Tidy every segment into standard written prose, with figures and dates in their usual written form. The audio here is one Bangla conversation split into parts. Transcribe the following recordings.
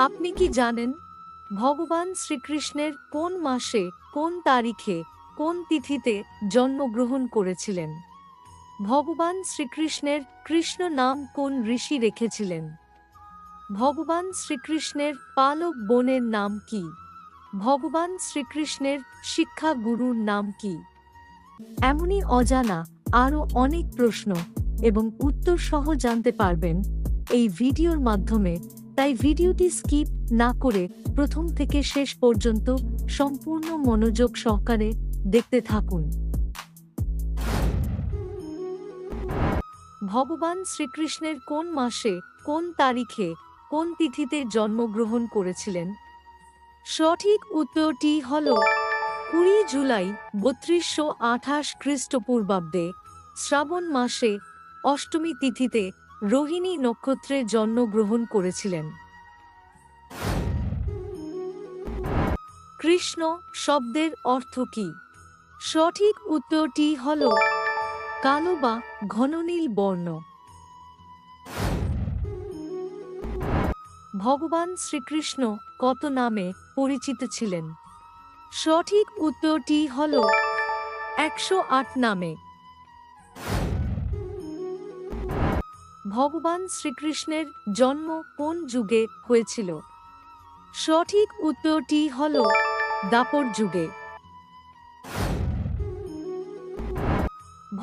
আপনি কি জানেন ভগবান শ্রীকৃষ্ণের কোন মাসে, কোন তারিখে, কোন তিথিতে জন্মগ্রহণ করেছিলেন? ভগবান শ্রীকৃষ্ণের কৃষ্ণ নাম কোন ঋষি রেখেছিলেন? ভগবান শ্রীকৃষ্ণের পালক বোনের নাম কি? ভগবান শ্রীকৃষ্ণের শিক্ষা গুরুর নাম কি? এমনই অজানা আরও অনেক প্রশ্ন এবং উত্তর সহ জানতে পারবেন এই ভিডিওর মাধ্যমে। তাই ভিডিওটি স্কিপ না করে প্রথম থেকে শেষ পর্যন্ত সম্পূর্ণ মনোযোগ সহকারে দেখতে থাকুন। ভগবান শ্রীকৃষ্ণের কোন মাসে, কোন তারিখে, কোন তিথিতে জন্মগ্রহণ করেছিলেন? সঠিক উত্তরটি হল 20 জুলাই 3228 খ্রিস্টপূর্বাব্দে শ্রাবণ মাসে অষ্টমী তিথিতে রোহিণী নক্ষত্রে জন্মগ্রহণ করেছিলেন। কৃষ্ণ শব্দের অর্থ কি? সঠিক উত্তরটি হল কালো বা ঘননীল বর্ণ। ভগবান শ্রীকৃষ্ণ কত নামে পরিচিত ছিলেন? সঠিক উত্তরটি হল 108 নামে। ভগবান শ্রীকৃষ্ণের জন্ম কোন যুগে হয়েছিল? সঠিক উত্তরটি হল দ্বাপর যুগে।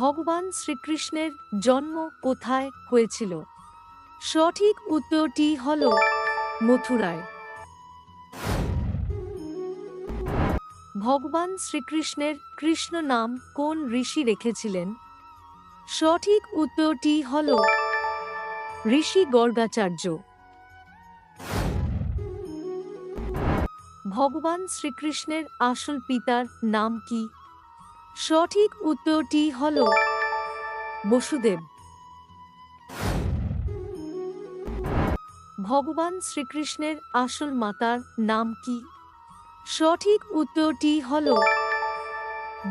ভগবান শ্রীকৃষ্ণের জন্ম কোথায় হয়েছিল? সঠিক উত্তরটি হল মথুরায়। ভগবান শ্রীকৃষ্ণের কৃষ্ণ নাম কোন ঋষি রেখেছিলেন? সঠিক উত্তরটি হল ঋষি গর্গাচার্য। ভগবান শ্রীকৃষ্ণের আসল পিতার নাম কি? সঠিক উত্তরটি হল বসুদেব। ভগবান শ্রীকৃষ্ণের আসল মাতার নাম কি? সঠিক উত্তরটি হল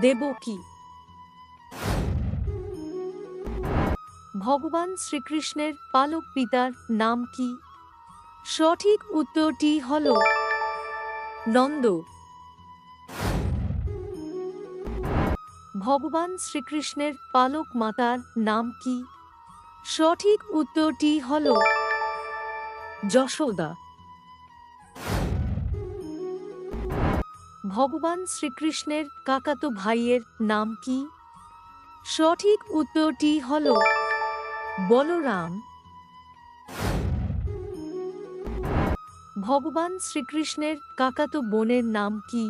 দেবকী। ভগবান শ্রীকৃষ্ণের পালক পিতার নাম কি? সঠিক উত্তরটি হল নন্দ। ভগবান শ্রীকৃষ্ণের পালক মাতার নাম কি? সঠিক উত্তরটি হল যশোদা। ভগবান শ্রীকৃষ্ণের কাকাতো ভাইয়ের নাম কি? সঠিক উত্তরটি হল বলরাম। ভগবান শ্রীকৃষ্ণের কাকাতো বোনের নাম কি?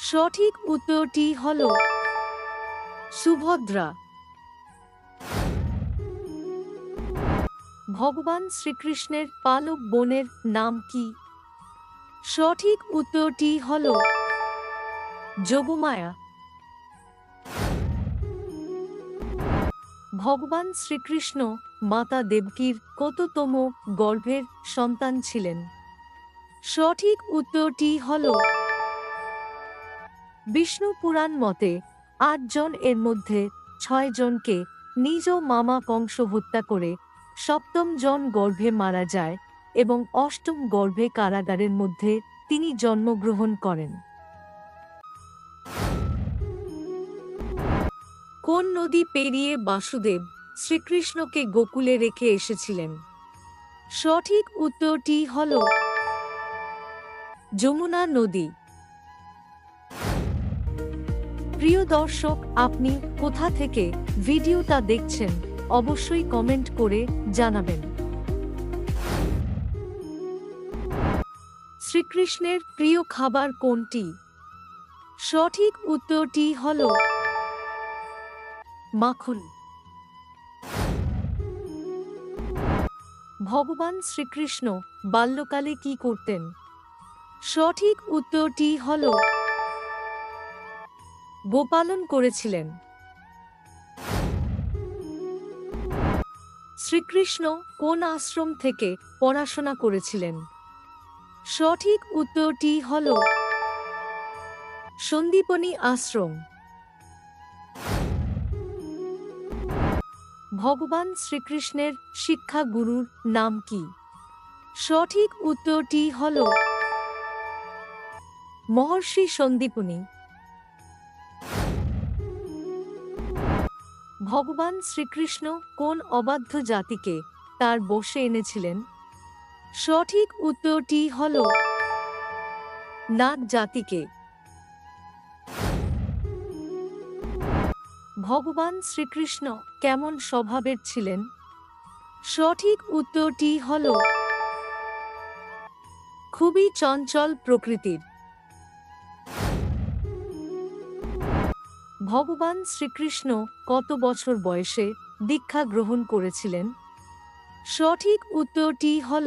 সঠিক উত্তরটি হল সুভদ্রা। ভগবান শ্রীকৃষ্ণের পালক বোনের নাম কি? সঠিক উত্তরটি হল যোগমায়া। ভগবান শ্রীকৃষ্ণ মাতা দেবকীর কততম গর্ভের সন্তান ছিলেন? সঠিক উত্তরটি হল বিষ্ণু পুরাণ মতে 8 জন এর মধ্যে 6 জনকে নিজ মামা কংস হত্যা করে 7ম জন গর্ভে মারা যায় এবং 8ম গর্ভে কারাগারের মধ্যে তিনি জন্মগ্রহণ করেন। কোন নদী পেরিয়ে বাসুদেব শ্রীকৃষ্ণকে গোকুলে রেখে এসেছিলেন? সঠিক উত্তরটি হল যমুনা নদী। প্রিয় দর্শক, আপনি কোথা থেকে ভিডিওটা দেখছেন অবশ্যই কমেন্ট করে জানাবেন। শ্রীকৃষ্ণের প্রিয় খাবার কোনটি? সঠিক উত্তরটি হল মাখন। ভগবান শ্রীকৃষ্ণ বাল্যকালে কি করতেন? সঠিক উত্তরটি হল গোপালন করেছিলেন। শ্রীকৃষ্ণ কোন আশ্রম থেকে পড়াশোনা করেছিলেন? সঠিক উত্তরটি হল সন্দীপনী আশ্রম। ভগবান শ্রীকৃষ্ণের শিক্ষা গুরুর নাম কি? সঠিক উত্তরটি হল মহর্ষি সন্দীপনী। ভগবান শ্রীকৃষ্ণ কোন অবাধ্য জাতিকে তার বশে এনেছিলেন? সঠিক উত্তরটি হল নাগ জাতিকে। ভগবান শ্রীকৃষ্ণ কেমন স্বভাবের ছিলেন? সঠিক উত্তরটি হল খুবই চঞ্চল প্রকৃতির। ভগবান শ্রীকৃষ্ণ কত বছর বয়সে দীক্ষা গ্রহণ করেছিলেন? সঠিক উত্তরটি হল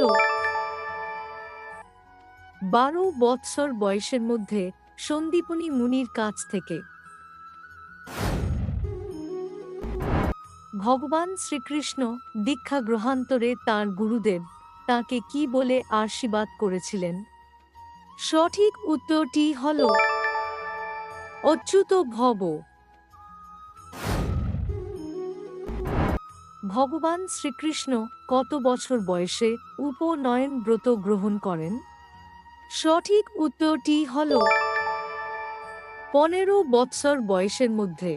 12 বৎসর বয়সের মধ্যে সন্দীপনী মুনির কাছ থেকে। ভগবান শ্রীকৃষ্ণ দীক্ষা গ্রহান্তরে তাঁর গুরুদেব তাঁকে কি বলে আশীর্বাদ করেছিলেন? সঠিক উত্তরটি হল অচ্যুত ভব। ভগবান শ্রীকৃষ্ণ কত বছর বয়সে উপনয়ন ব্রত গ্রহণ করেন? সঠিক উত্তরটি হল 15 বৎসর বয়সের মধ্যে।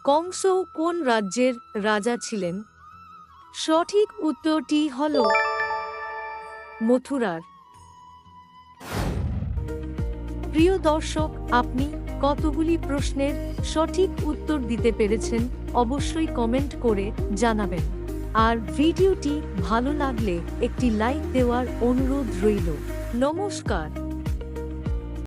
কংস কোন রাজ্যের রাজা ছিলেন? সঠিক উত্তরটি হল মথুরার। প্রিয় দর্শক, আপনি কতগুলি প্রশ্নের সঠিক উত্তর দিতে পেরেছেন অবশ্যই কমেন্ট করে জানাবেন। আর ভিডিওটি ভালো লাগলে একটি লাইক দেওয়ার অনুরোধ রইল। নমস্কার।